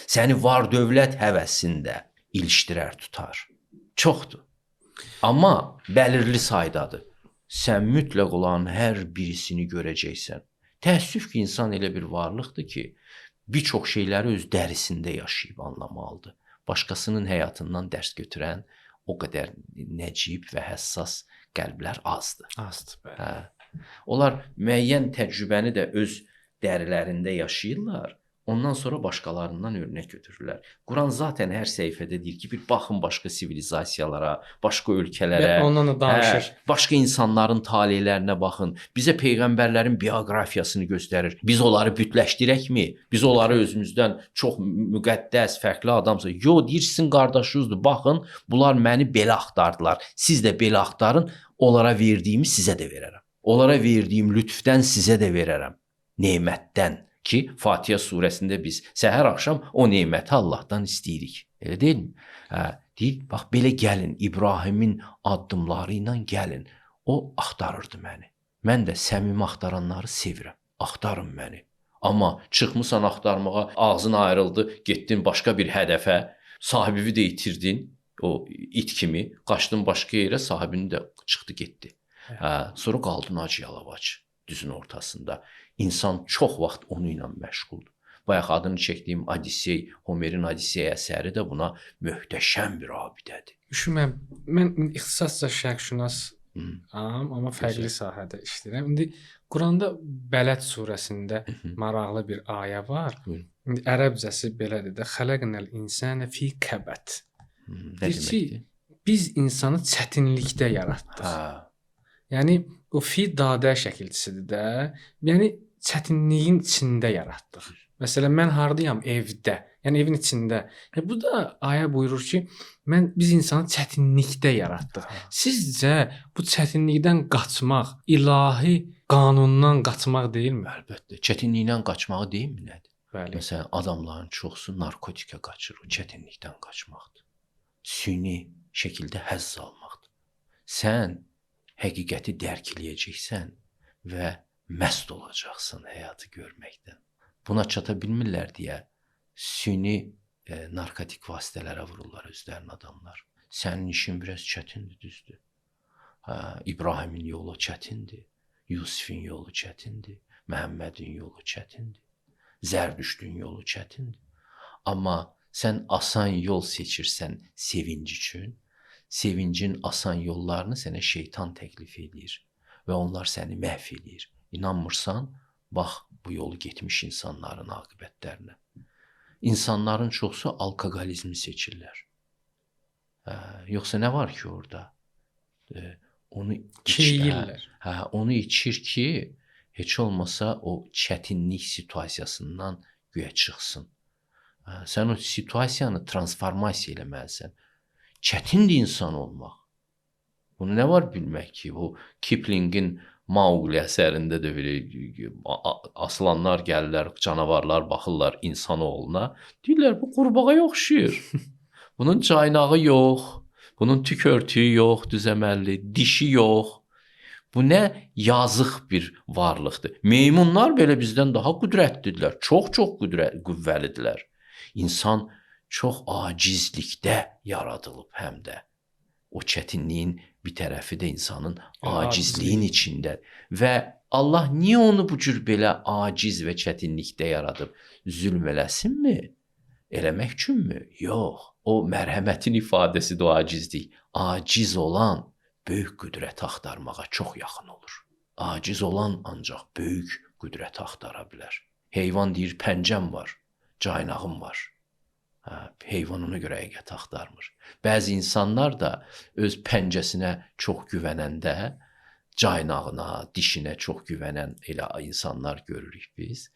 Səni var-dövlət həvəsində ilişdirər, tutar. Çoxdur. Amma bəlirli saydadır. Sən mütləq olan hər birisini görəcəksən. Təəssüf ki, insan elə bir varlıqdır ki, bir çox şeyləri öz dərisində yaşayıb anlamalıdır. Başqasının həyatından dərs götürən o qədər nəcib və həssas qəlblər azdır. Azdır, bəli. Onlar müəyyən təcrübəni də öz dərilərində yaşayırlar. Ondan sonra başqalarından örnək götürürlər. Quran zaten hər səhifədə deyir ki, bir baxın başqa sivilizasiyalara, başqa ölkələrə, Və ondan da danışır. Başqa insanların taleylərinə baxın. Bizə peyğəmbərlərin bioqrafiyasını göstərir. Biz onları bütləşdirəkmi? Biz onları özümüzdən çox müqəddəs, fərqli adamsa. Yox, deyir, sizin qardaşınızdır. Baxın, bunlar məni belə axtardılar. Siz də belə axtarın, onlara verdiyimi sizə də verərəm. Onlara verdiyim lütfdən sizə də verərəm. Nemətdən. Ki, Fatihə surəsində biz səhər axşam o neməti Allahdan istəyirik. Elə deyilmi? Deyir, bax, belə gəlin, İbrahimin addımları ilə gəlin. O axtarırdı məni. Mən də səmimi axtaranları sevirəm. Axtarın məni. Amma çıxmısan axtarmağa, ağzın ayrıldı, getdin başqa bir hədəfə, sahibi də itirdin, o it kimi, qaçdın başqa yerə, sahibini də çıxdı, getdi. Sonra qaldın ac-yalavac düzün ortasında. İnsan çox vaxt onu ilə məşğuldur. Bayaq adını çəkdiyim Odissey, Homerin Odissey əsəri də buna möhtəşəm bir abidədir. Mən ixtisasca şərqşünasam, amma fərqli sahədə işləyirəm. İndi Quranda Bələd surəsində maraqlı bir ayə var. İndi ərəbcəsi belədir də: "Xələqnəl insane fi kəbət." Nə Deyir ki, deməkdir? biz insanı çətinlikdə yaratdıq. Yəni o fi dadə şəkilçisidir də. Yəni çətinliyin içində yaratdıq. Məsələn, mən hardayam? Evdə. Yəni evin içində. Bu da ayə buyurur ki, biz insanı çətinlikdə yaratdıq. Sizcə bu çətinlikdən qaçmaq ilahi qanundan qaçmaq deyilmi? Əlbəttə. Çətinlikdən qaçmağı deyilmi nədir? Bəli. Məsələn, adamların çoxusu narkotikə qaçır, o çətinlikdən qaçmaqdır. Süni şəkildə həzz almaqdır. Sən həqiqəti dərk eləyəcəksən və məst olacaqsan həyatı görməkdən. Buna çata bilmirlər deyə süni narkotik vasitələrə vururlar özlərini adamlar. Sənin işin biraz çətindir, düzdür. İbrahimin yolu çətindir, Yusifin yolu çətindir, Məhəmmədin yolu çətindir, Zərdüştün yolu çətindir. Amma sən asan yol seçirsən sevinc üçün, sevincin asan yollarını sənə şeytan təklif edir və onlar səni məhv edir. İnanmırsan, bax bu yolu getmiş insanların aqibətlərinə. İnsanların çoxsu alkoqolizmi seçirlər. Yoxsa nə var ki orada? Onu Keyirlər. Onu içir ki, heç olmasa o çətinlik situasiyasından güya çıxsın. Sən o situasiyanı transformasiya eləməlisən. Çətindir insan olmaq. Bunu nə var bilmək ki, o Kiplingin Mauqli əsərində də belə aslanlar gəlirlər, canavarlar baxırlar insanoğluna. Deyirlər, bu qurbağaya oxşayır. Bunun caynağı yox, bunun tük örtüyü yox, düzəməlli, dişi yox. Bu nə yazıq bir varlıqdır. Meymunlar belə bizdən daha qüdrətlidirlər, çox-çox qüvvəlidirlər. İnsan çox acizlikdə yaradılıb həm də. O çətinliyin bir tərəfi də insanın acizliyin içində. Və Allah niyə onu bu cür belə aciz və çətinlikdə yaradıb? Zülm eləsinmi? eləmək üçünmü? Yox. O mərhəmətin ifadəsidir o acizlik. Aciz olan böyük qüdrət axtarmağa çox yaxın olur. Aciz olan ancaq böyük qüdrət axtara bilər. Heyvan deyir, pəncəm var, caynağım var. Heyvan ona görə həqiqət axtarmır. Bəzi insanlar da öz pəncəsinə çox güvənəndə, caynağına, dişinə çox güvənən elə insanlar görürük biz.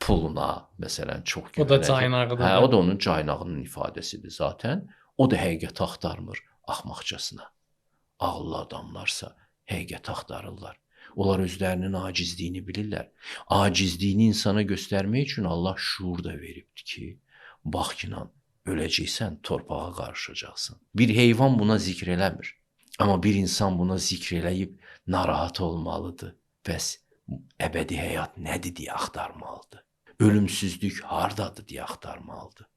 Puluna, məsələn, çox güvənən. O da caynağıdır. O da onun caynağının ifadəsidir zaten. O da həqiqət axtarmır axmaqcasına. Ağıllı adamlarsa həqiqət axtarırlar. Onlar özlərinin acizliyini bilirlər. Acizliyini insana göstərmək üçün Allah şuur da veribdir ki, bax ki, öləcəksən, torpağa qarışacaqsan. Bir heyvan buna zikr eləmir. Amma bir insan buna zikr eləyib narahat olmalıdır. Bəs əbədi həyat nədir deyə axtarmalıdır. Ölümsüzlük hardadır deyə axtarmalıdır.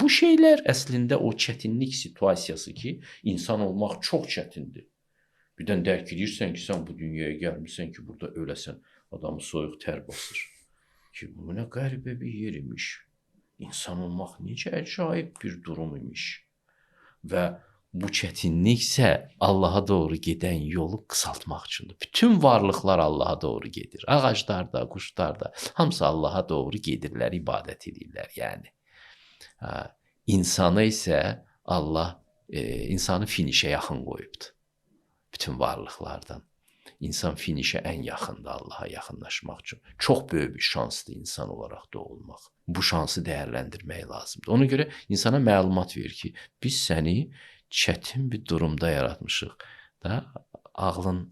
Bu şeylər əslində o çətinlik situasiyası ki, insan olmaq çox çətindir. Birdən dərk edirsən ki, sən bu dünyaya gəlmirsən ki, burada öləsən, adamı soyuq tər basır. Ki, bu nə qəribə bir yer imiş. İnsan olmaq necə əcaib bir durum imiş. Və bu çətinlik isə Allaha doğru gedən yolu qısaltmaq üçündür. Bütün varlıqlar Allaha doğru gedir. Ağaclar da, quşlar da, hamısı Allaha doğru gedirlər, ibadət edirlər. Yəni, insanı isə Allah, insanı finişə yaxın qoyubdur. Bütün varlıqlardan. İnsan finişə ən yaxındır Allaha yaxınlaşmaq üçün. Çox böyük bir şansdır insan olaraq doğulmaq. Bu şansı dəyərləndirmək lazımdır. Ona görə insana məlumat verir ki, biz səni çətin bir durumda yaratmışıq da, ağlın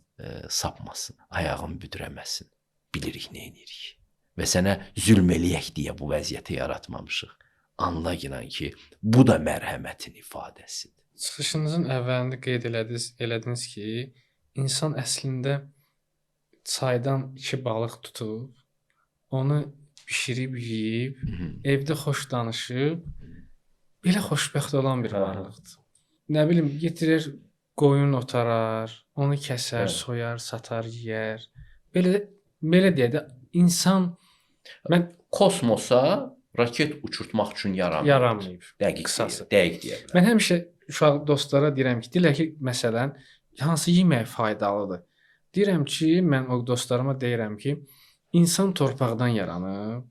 sapmasın, ayağın büdrəməsin. Bilirik nə edirik. Və sənə zülm eləyək deyə bu vəziyyəti yaratmamışıq. Anla ki, bu da mərhəmətin ifadəsidir. Çıxışınızın əvvəlində qeyd elədiniz ki, insan əslində çaydan 2 balıq tutub, onu bişirib yeyib, evdə xoş danışıb, belə xoşbəxt olan bir varlıqdır. Nə bilim, getirir, qoyun otarar, onu kəsər, soyar, satar, yeyər. Belə deyə də insan kosmosa raket uçurtmaq üçün yaranmayıb. Dəqiq deyə bilərəm. Mən həmişə uşaq dostlara deyirəm ki, deyirlər ki, məsələn, hansı yemək faydalıdır? Deyirəm ki, mən o dostlarıma deyirəm ki, insan torpaqdan yaranıb,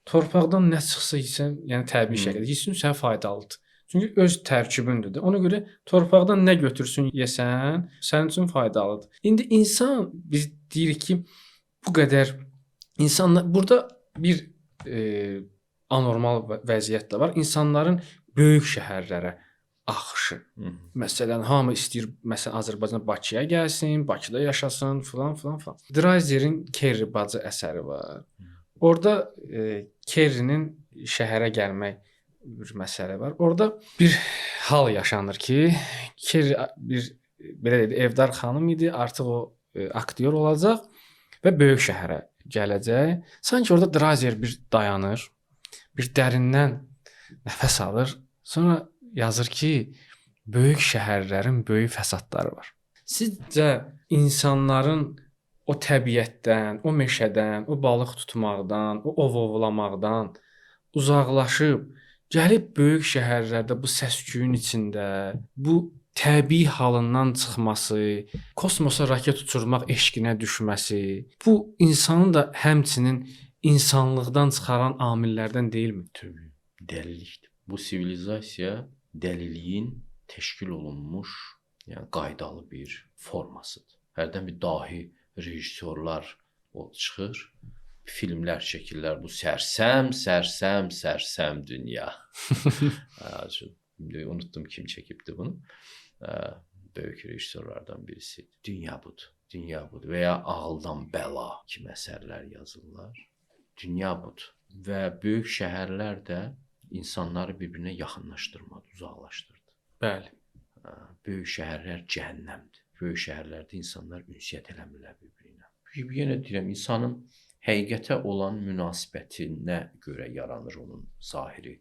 torpaqdan nə çıxsa yesən, yəni təbii şəkildə yesin, sənə faydalıdır. Çünki öz tərkibindir. Ona görə torpaqdan nə götürsün yesən, sənin üçün faydalıdır. İndi insan, biz deyirik ki, bu qədər insanlar, burada bir anormal vəziyyət də var. İnsanların böyük şəhərlərə axışı. Məsələn, hamı istəyir, məsələn, Azərbaycan Bakıya gəlsin, Bakıda yaşasın, filan. Dreiser'in Kerri bacı əsəri var. Orada Kerrinin şəhərə gəlmək bir məsələ var. Orada bir hal yaşanır ki, Kerri bir belə deyək, evdar xanım idi, artıq o aktyor olacaq və böyük şəhərə gələcək. Sanki orada Dreiser bir dayanır, bir dərindən nəfəs alır. Sonra yazır ki, böyük şəhərlərin böyük fəsadları var. Sizcə insanların o təbiətdən, o meşədən, o balıq tutmaqdan, o ov ovlamaqdan uzaqlaşıb gəlib böyük şəhərlərdə bu səs-küyün içində, bu təbii halından çıxması, kosmosa raket uçurmaq eşqinə düşməsi, bu insanın da həmçinin insanlıqdan çıxaran amillərdən deyilmi? Təbii, dəlilikdir. Bu sivilizasiya dəliliyin təşkil olunmuş, yəni qaydalı bir formasıdır. Hərdən bir dahi rejissorlar çıxır, filmlər çəkirlər, bu sərsəm dünya. Unuttum kim çəkibdi bunu. Böyük rejissorlardan birisi. Dünya budur. Və ya Ağıldan Bəla kimi əsərlər yazırlar. Dünya budur. Və böyük şəhərlər də insanları bir-birinə yaxınlaşdırmadı, uzaqlaşdırdı. Bəli. Böyük şəhərlər cəhənnəmdir. Böyük şəhərlərdə insanlar ünsiyyət eləmirlər bir-birinə. Yenə deyirəm, insanın həqiqətə olan münasibətinə görə yaranır onun zahiri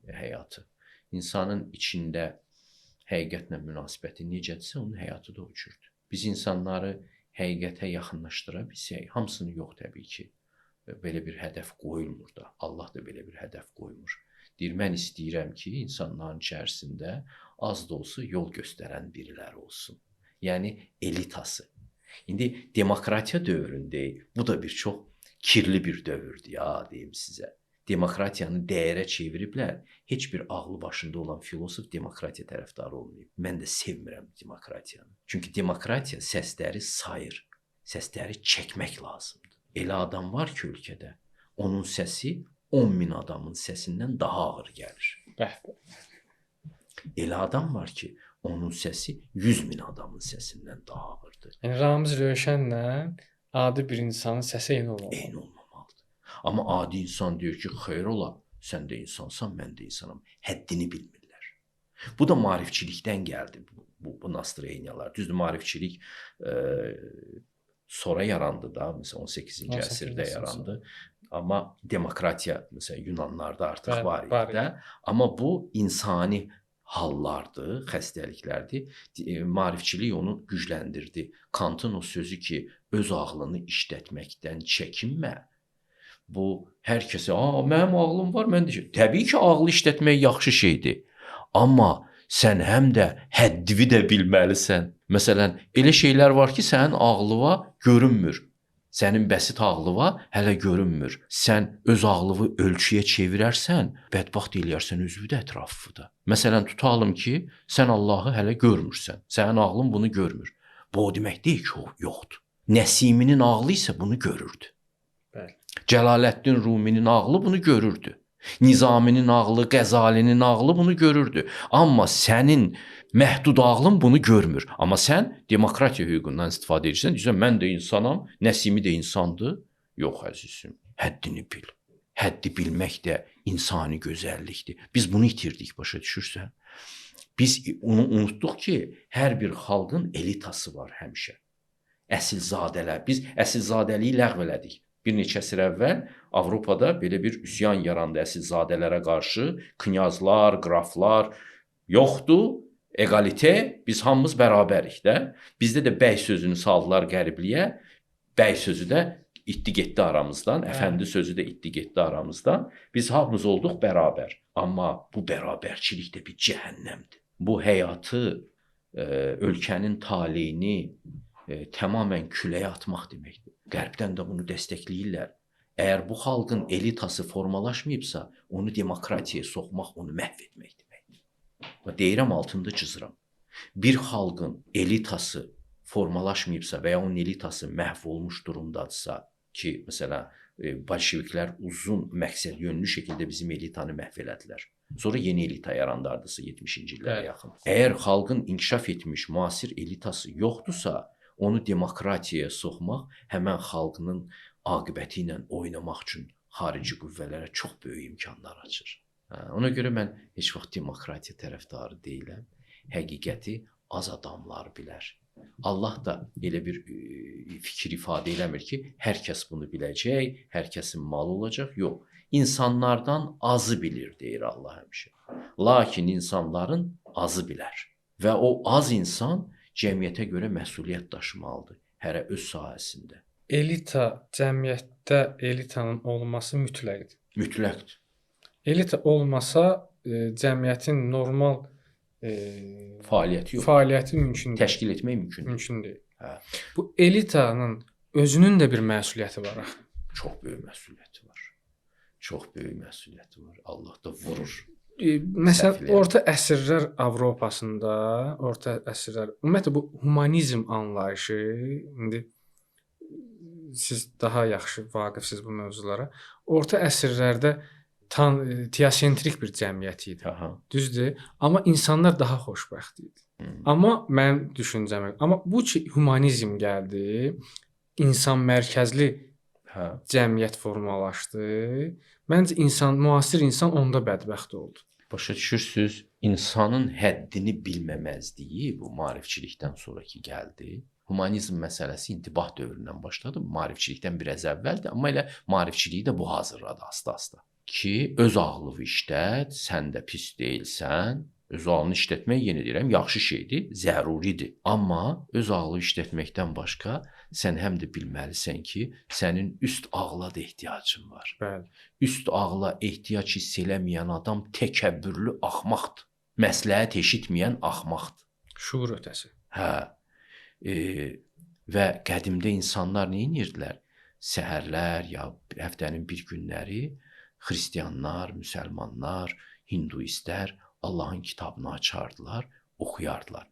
həyatı. İnsanın içində həqiqətlə münasibəti necədirsə, onun həyatı da o cürdür. Biz insanları həqiqətə yaxınlaşdıra bilsək, hamısını yox təbii ki, belə bir hədəf qoyulmur da. Allah da belə bir hədəf qoymur. Deyir, mən istəyirəm ki, insanların içərisində az da olsa yol göstərən biriləri olsun. Yəni elitası. İndi demokratiya dövründəyik. Bu da bir çox kirli bir dövrdür ya, deyim sizə. Demokratiyanı dəyərə çeviriblər. Heç bir ağlı başında olan filosof demokratiya tərəfdarı olmayıb. Mən də sevmirəm demokratiyanı. Çünki demokratiya səsləri sayır. Səsləri çəkmək lazımdır. Elə adam var ki ölkədə, onun səsi 10.000 adamın səsindən daha ağır gəlir. Elə adam var ki, onun səsi 100.000 adamın səsindən daha ağırdır. Yəni Ramiz Rövşənlə adi bir insanın səsi eyni olmalı. Eyni olmamalıdır. Amma adi insan deyir ki, xeyr ola, sən də insansan, mən də insanam. Həddini bilmirlər. Bu da maarifçilikdən gəldi, bu nastroyeniyalar. Düzdür, maarifçilik sonra yarandı da, məsələn 18-ci əsrdə yarandı. Amma demokratiya məsələn Yunanlarda artıq var idi də. Amma bu insani hallardır, xəstəliklərdir. Maarifçilik onu gücləndirdi. Kantın o sözü ki, öz ağlını işlətməkdən çəkinmə. Bu hər kəsə, mənim ağlım var, mən də. Təbii ki, ağlı işlətmək yaxşı şeydir. Amma sən həm də həddini də bilməlisən. Məsələn, elə şeylər var ki, sənin ağlıva görünmür. Sənin bəsit ağlıva hələ görünmür. Sən öz ağlını ölçüyə çevirərsən, bədbaxt eləyərsən özünü də ətrafını da. Məsələn, tutalım ki, sən Allahı hələ görmürsən. Sənin ağlın bunu görmür. Bu o demək deyil ki, o yoxdur. Nəsiminin ağlı isə bunu görürdü. Bəli. Cəlaləddin Ruminin ağlı bunu görürdü. Nizaminin ağlı, Qəzalinin ağlı bunu görürdü. Amma sənin məhdud ağlın bunu görmür. Amma sən demokratiya hüququndan istifadə edirsən, deyirsən, mən də insanam, Nəsimi də insandır. Yox, əzizim, həddini bil. Həddi bilmək də insani gözəllikdir. Biz bunu itirdik, başa düşürsən? Biz onu unutduq ki, hər bir xalqın elitası var həmişə. Əsilzadələr. Biz əsilzadəliyi ləğv elədik. Bir neçə əsr əvvəl Avropada belə bir üsyan yarandı əsilzadələrə qarşı. Knyazlar, qraflar yoxdur. Egalite, biz hamımız bərabərik də. Bizdə də bəy sözünü saldılar qəribliyə. Bəy sözü də itdi getdi aramızdan. Əfəndi sözü də itdi getdi aramızdan. Biz hamımız olduq bərabər. Amma bu bərabərçilik də bir cəhənnəmdir. Bu həyatı, ölkənin taleyini tamamən küləyə atmaq deməkdir. Qərbdən də bunu dəstəkləyirlər. Əgər bu xalqın elitası formalaşmayıbsa, onu demokratiyaya soxmaq, onu məhv etmək deməkdir. Deyirəm, altında cızıram. Bir xalqın elitası formalaşmayıbsa və ya onun elitası məhv olmuş durumdadırsa ki, məsələn, bolşeviklər uzun məqsəd yönlü şəkildə bizim elitanı məhv elədilər. Sonra yeni elita yarandardısa 70-ci illərə yaxın. Əgər xalqın inkişaf etmiş müasir elitası yoxdursa, onu demokratiyaya soxmaq həmən xalqının aqibəti ilə oynamaq üçün xarici qüvvələrə çox böyük imkanlar açır. Ona görə mən heç vaxt demokratiya tərəfdarı deyiləm. Həqiqəti az adamlar bilər. Allah da elə bir fikir ifadə eləmir ki, hər kəs bunu biləcək, hər kəsin malı olacaq. Yox, insanlardan azı bilir, deyir Allah həmişə. Lakin insanların azı bilər. Və o az insan cəmiyyətə görə məsuliyyət daşımalıdır, hərə öz sahəsində. Elita, cəmiyyətdə elitanın olması mütləqdir. Mütləqdir. Elita olmasa, cəmiyyətin normal fəaliyyəti yox. Fəaliyyəti mümkün deyil. Təşkil etmək Mümkün deyil. Hə. Bu elitanın özünün də bir məsuliyyəti var axı. Çox böyük məsuliyyəti var. Çox böyük məsuliyyəti var. Allah da vurur. Məsələn, orta əsrlər Avropasında, orta əsrlər, ümumiyyətlə bu humanizm anlayışı, indi siz daha yaxşı vaqifsiz bu mövzulara. Orta əsrlərdə teosentrik bir cəmiyyət idi. Aha. Düzdür? Amma insanlar daha xoşbəxt idi. Amma mənim düşüncəm, amma bu ki humanizm gəldi, insan mərkəzli cəmiyyət formalaşdı. Məncə müasir insan onda bədbəxt oldu. Başa düşürsüz, insanın həddini bilməməzliyi bu maarifçilikdən sonraki gəldi. Humanizm məsələsi intibah dövründən başladı. Maarifçilikdən biraz əvvəldir, amma elə maarifçiliyi də bu hazırladı asta-asta. Ki öz ağlını işlət, sən də pis deyilsən, Öz ağlını işlətmək yenə deyirəm, yaxşı şeydir, zəruridir. Amma öz ağlı işlətməkdən başqa sən həm də bilməlisən ki, sənin üst ağla da ehtiyacın var. Bəli. Üst ağla ehtiyac hiss eləməyən adam təkəbbürlü axmaqdır. Məsləhət eşitməyən axmaqdır. Şuur ötəsi. Hə. Və qədimdə insanlar nə edirdilər? Səhərlər ya həftənin bir günləri xristianlar, müsəlmanlar, hinduistlər Allahın kitabını açardılar, oxuyardılar.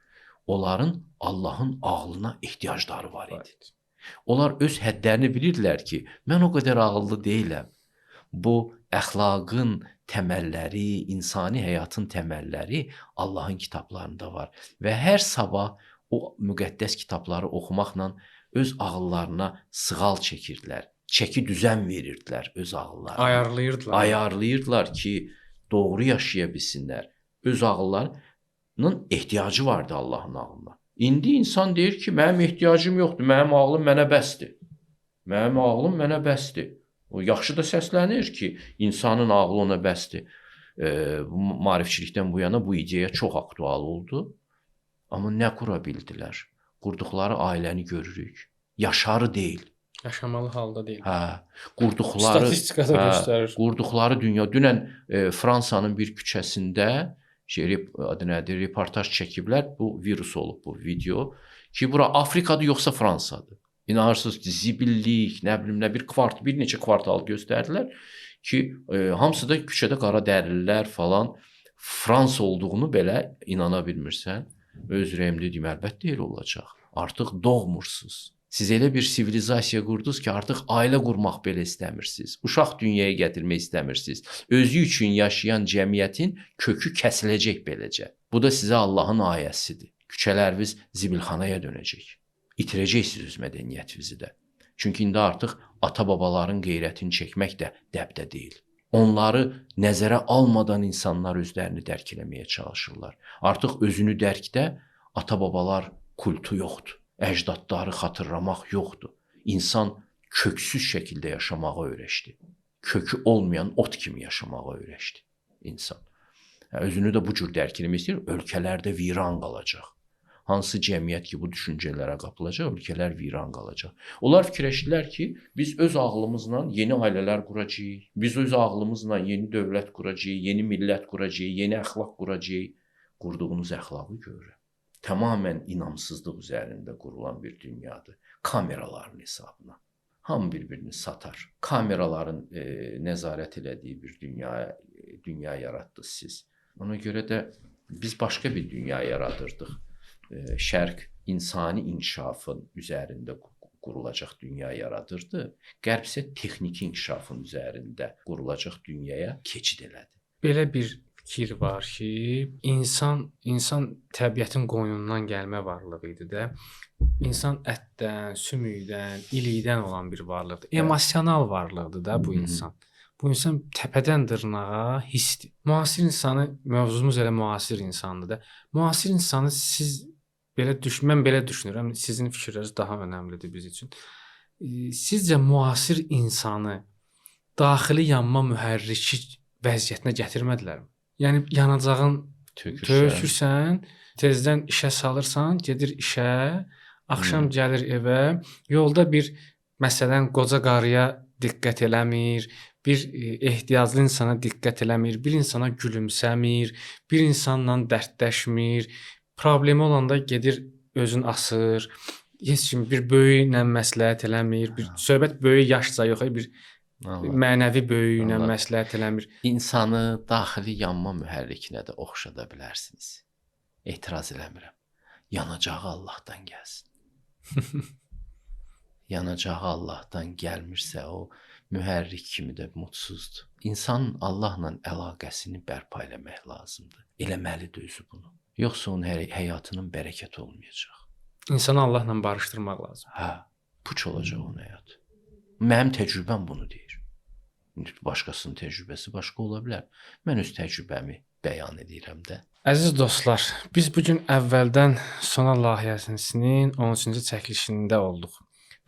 Onların Allahın ağlına ehtiyacları var idi. Onlar öz həddlərini bilirdilər ki, mən o qədər ağıllı deyiləm. Bu əxlaqın təməlləri, insani həyatın təməlləri Allahın kitablarında var və hər sabah o müqəddəs kitabları oxumaqla öz ağıllarına sığal çəkirdilər. Çəki düzən verirdilər öz ağıllarına. Ayarlayırdılar ki, doğru yaşaya bilsinlər. Öz ağıllarının ehtiyacı vardı Allahın ağlına. İndi insan deyir ki, mənim ehtiyacım yoxdur, mənim ağlım mənə bəsdir. Mənim ağlım mənə bəsdir. O yaxşı da səslənir ki, insanın ağlı ona bəsdir. Maarifçilikdən bu yana bu ideya çox aktual oldu. Amma nə qura bildilər? Qurduqları ailəni görürük. Yaşarı deyil. Yaşamalı halda deyil. Hə, qurduqları statistikada göstərir. Qurduqları dünya. Dünən Fransanın bir küçəsində adı nədir, reportaj çəkiblər. Bu virus olub bu video ki, bura Afrikadır yoxsa Fransadır. İnanırsınız ki, zibillik, nə bilim nə bir neçə kvartal göstərdilər ki, hamısı da küçədə qara dərlilər falan Fransa olduğunu belə inana bilmirsən. Öz ürəyimdə deyim, əlbəttə elə olacaq. Artıq doğmursunuz. Siz elə bir sivilizasiya qurdunuz ki, artıq ailə qurmaq belə istəmirsiniz. Uşaq dünyaya gətirmək istəmirsiniz. Özü üçün yaşayan cəmiyyətin kökü kəsiləcək beləcə. Bu da sizə Allahın ayəsidir. Küçələriniz zibilxanaya dönəcək. İtirəcəksiniz öz mədəniyyətinizi də. Çünki indi artıq ata-babaların qeyrətini çəkmək də dəbdə deyil. Onları nəzərə almadan insanlar özlərini dərk eləməyə çalışırlar. Artıq özünü dərkdə ata-babalar kultu yoxdur. Əcdadları xatırlamaq yoxdur. İnsan köksüz şəkildə yaşamağı öyrəşdi. Kökü olmayan ot kimi yaşamağı öyrəşdi insan. Özünü də bu cür dərk eləmək istəyir, ölkələrdə viran qalacaq. Hansı cəmiyyət ki, bu düşüncələrə qapılacaq, ölkələr viran qalacaq. Onlar fikirləşdilər ki, biz öz ağlımızla yeni ailələr quracağıq, biz öz ağlımızla yeni dövlət quracağıq, yeni millət quracağıq, yeni əxlaq quracağıq. Qurduğunuz əxlaqı görürəm. Tamamən inamsızlıq üzərində qurulan bir dünyadır. Kameraların hesabına. Hamı bir-birini satar. Kameraların nəzarət elədiyi bir dünya yaratdınız siz. Ona görə də biz başqa bir dünya yaradırdıq. Şərq insani inkişafın üzərində qurulacaq dünya yaradırdı. Qərb isə texniki inkişafın üzərində qurulacaq dünyaya keçid elədi. Belə bir fikir var ki, insan təbiətin qoynundan gəlmə varlığı idi də. İnsan ətdən, sümükdən, ilikdən olan bir varlıqdır. Emosional varlıqdır da bu insan. Bu insan təpədən dırnağa hissdir. Müasir insanı, mövzumuz elə müasir insandır da. Müasir insanı siz mən belə düşünürəm. Sizin fikirləriniz daha önəmlidir biz üçün. Sizcə müasir insanı daxili yanma mühərriki vəziyyətinə gətirmədilərmi? Yəni yanacağın tökürsən, tezdən işə salırsan, gedir işə, axşam gəlir evə, yolda bir məsələn qoca qarıya diqqət eləmir, bir ehtiyaclı insana diqqət eləmir, bir insana gülümsəmir, bir insanla dərdləşmir, problemi olanda gedir özün asır, heç kim bir böyüklə məsləhət eləmir, bir söhbət böyük yaşca yox, bir mənəvi böyüyünə məsləhət eləmir. İnsanı daxili yanma mühərrikinə də oxşada bilərsiniz. Etiraz eləmirəm. Yanacağı Allahdan gəlsin. Yanacağı Allahdan gəlmirsə o mühərrik kimi də mutsuzdur. İnsanın Allahla əlaqəsini bərpa eləmək lazımdır. Eləməlidir özü bunu. Yoxsa onun həyatının bərəkəti olmayacaq. İnsanı Allahla barışdırmaq lazım. Hə, puç olacaq onun həyatı. Mənim təcrübəm bunu deyir. Başqasının təcrübəsi başqa ola bilər. Mən öz təcrübəmi bəyan edirəm də. Əziz dostlar, biz bugün əvvəldən sona layihəsinin 13-cü çəkilişində olduq.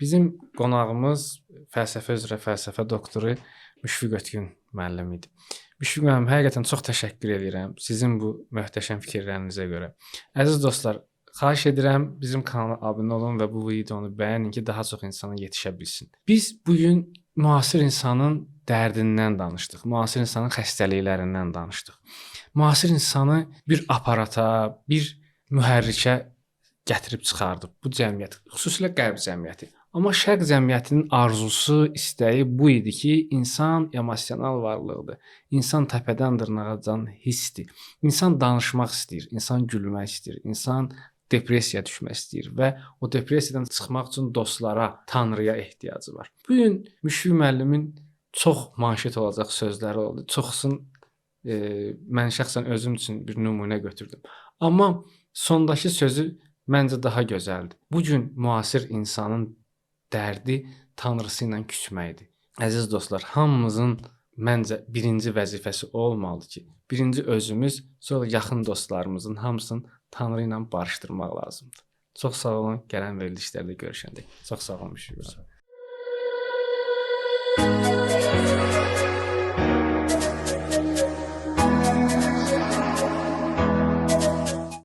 Bizim qonağımız fəlsəfə üzrə fəlsəfə doktoru Müşfiq Ötgün müəllim idi. Müşfiq müəllim, həqiqətən çox təşəkkür edirəm sizin bu möhtəşəm fikirlərinizə görə. Əziz dostlar, xahiş edirəm bizim kanala abunə olun və bu videonu bəyənin ki, daha çox insana yetişə bilsin. Biz bu gün müasir insanın dərdindən danışdıq. Müasir insanın xəstəliklərindən danışdıq. Müasir insanı bir aparata, bir mühərrikə gətirib çıxardıb bu cəmiyyət, xüsusilə qərb cəmiyyəti. Amma şərq cəmiyyətinin arzusu, istəyi bu idi ki, insan emosional varlıqdır. İnsan təpədən dırnağacan hissdir. İnsan danışmaq istəyir, insan gülmək istəyir, insan depressiyaya düşmək istəyir və o depressiyadan çıxmaq üçün dostlara, Tanrıya ehtiyacı var. Bu gün Müşfiq müəllimin çox manşet olacaq sözləri oldu. Çoxsun mən şəxsən özüm üçün bir nümunə götürdüm. Amma sondakı sözü məncə daha gözəldir. Bu gün müasir insanın dərdi Tanrısı ilə küsməkdir. Əziz dostlar, hamımızın məncə birinci vəzifəsi olmalıdır ki, birinci özümüz, sonra yaxın dostlarımızın hamısını Tanrı ilə barışdırmaq lazımdır. Çox sağ olun, gələn verilişlərdə görüşəndək. Çox sağ olun, Müşfiq müəllim.